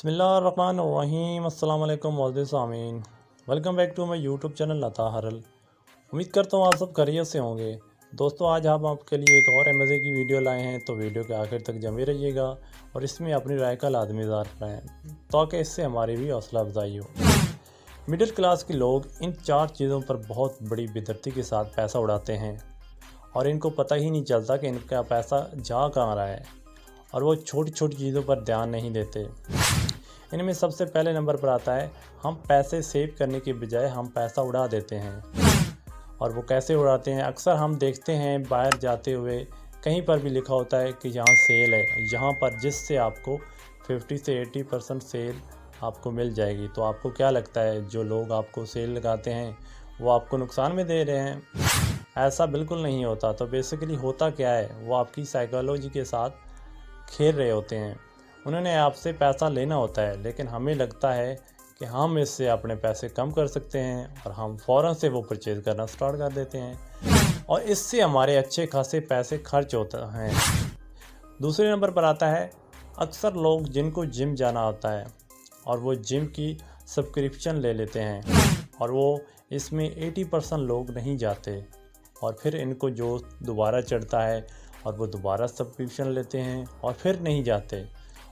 बिस्मिल्लाहिर्रहमानिर्रहीम अस्सलाम वालेकुम मोअज़्ज़िज़ सामीन। Welcome back to my YouTube channel लता हरल। उम्मीद करता हूँ आप सब खैरियत से होंगे। दोस्तों आज हम आपके लिए एक और मज़े की वीडियो लाए हैं, तो वीडियो के आखिर तक जमे रहिएगा और इसमें अपनी राय का लाजमी इज़हार करें ताकि इससे हमारी भी हौसला अफजाई हो। मिडिल क्लास के लोग इन 4 चीज़ों पर बहुत बड़ी बेदर्दी के साथ पैसा उड़ाते हैं और इनको पता ही नहीं चलता कि इनका पैसा जा कहाँ रहा है, और वो छोटी छोटी चीज़ों पर ध्यान नहीं देते। इनमें सबसे पहले नंबर पर आता है, हम पैसे सेव करने के बजाय हम पैसा उड़ा देते हैं। और वो कैसे उड़ाते हैं, अक्सर हम देखते हैं बाहर जाते हुए कहीं पर भी लिखा होता है कि यहाँ सेल है, यहाँ पर जिससे आपको 50 से 80% सेल आपको मिल जाएगी। तो आपको क्या लगता है, जो लोग आपको सेल लगाते हैं वो आपको नुकसान में दे रहे हैं? ऐसा बिल्कुल नहीं होता। तो बेसिकली होता क्या है, वो आपकी साइकोलॉजी के साथ खेल रहे होते हैं। उन्होंने आपसे पैसा लेना होता है, लेकिन हमें लगता है कि हम इससे अपने पैसे कम कर सकते हैं और हम फ़ौरन से वो परचेज़ करना स्टार्ट कर देते हैं और इससे हमारे अच्छे खासे पैसे खर्च होते हैं। दूसरे नंबर पर आता है, अक्सर लोग जिनको जिम जाना होता है और वो जिम की सब्सक्रिप्शन ले लेते हैं और वो इसमें 80% लोग नहीं जाते और फिर इनको जो दोबारा चढ़ता है और वो दोबारा सब्सक्रिप्शन लेते हैं और फिर नहीं जाते,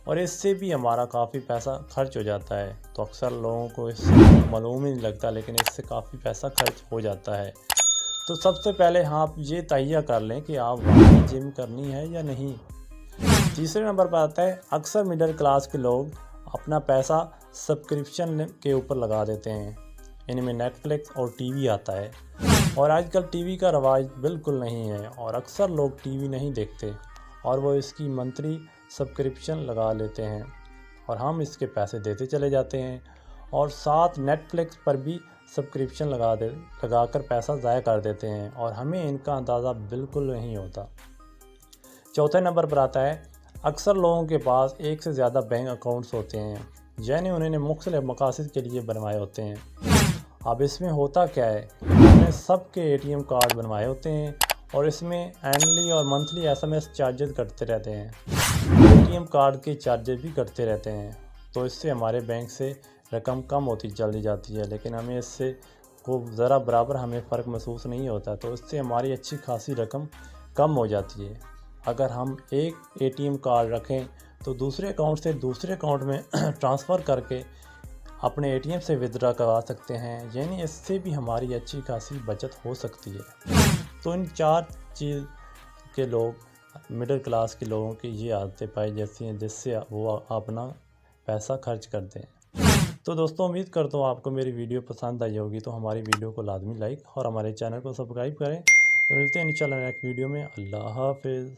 और इससे भी हमारा काफ़ी पैसा खर्च हो जाता है। तो अक्सर लोगों को इससे मालूम ही नहीं लगता, लेकिन इससे काफ़ी पैसा खर्च हो जाता है। तो सबसे पहले आप ये तय कर लें कि आप वाकई जिम करनी है या नहीं। तीसरे नंबर पर आता है, अक्सर मिडिल क्लास के लोग अपना पैसा सब्सक्रिप्शन के ऊपर लगा देते हैं। इनमें नेटफ्लिक्स और टीवी आता है, और आजकल टीवी का रवाज बिल्कुल नहीं है और अक्सर लोग टीवी नहीं देखते और वो इसकी मंथली सब्सक्रिप्शन लगा लेते हैं और हम इसके पैसे देते चले जाते हैं और साथ नेटफ्लिक्स पर भी सब्सक्रिप्शन लगाकर पैसा ज़ाया कर देते हैं और हमें इनका अंदाज़ा बिल्कुल नहीं होता। चौथे नंबर पर आता है, अक्सर लोगों के पास एक से ज़्यादा बैंक अकाउंट्स होते हैं, यानी उन्होंने मुख्तलिफ मकासद के लिए बनवाए होते हैं। अब इसमें होता क्या है, उन्होंने सबके ATM कार्ड बनवाए होते हैं और इसमें एनुअली और मंथली SMS चार्जेस कटते रहते हैं। ATM कार्ड के चार्जेस भी कटते रहते हैं। तो इससे हमारे बैंक से रकम कम होती चली जाती है, लेकिन हमें इससे को ज़रा बराबर हमें फ़र्क महसूस नहीं होता। तो इससे हमारी अच्छी खासी रकम कम हो जाती है। अगर हम एक ATM कार्ड रखें तो दूसरे अकाउंट से दूसरे अकाउंट में ट्रांसफ़र करके अपने ATM से विथड्रॉ करवा सकते हैं, यानी इससे भी हमारी अच्छी खासी बचत हो सकती है। तो इन 4 चीज़ के लोग, मिडिल क्लास के लोगों की ये आदतें पाई जाती हैं जिससे वो अपना पैसा खर्च करते हैं। तो दोस्तों उम्मीद करता हूँ आपको मेरी वीडियो पसंद आई होगी, तो हमारी वीडियो को लाजमी लाइक और हमारे चैनल को सब्सक्राइब करें। तो मिलते हैं इंशाल्लाह नेक्स्ट वीडियो में। अल्लाह हाफिज़।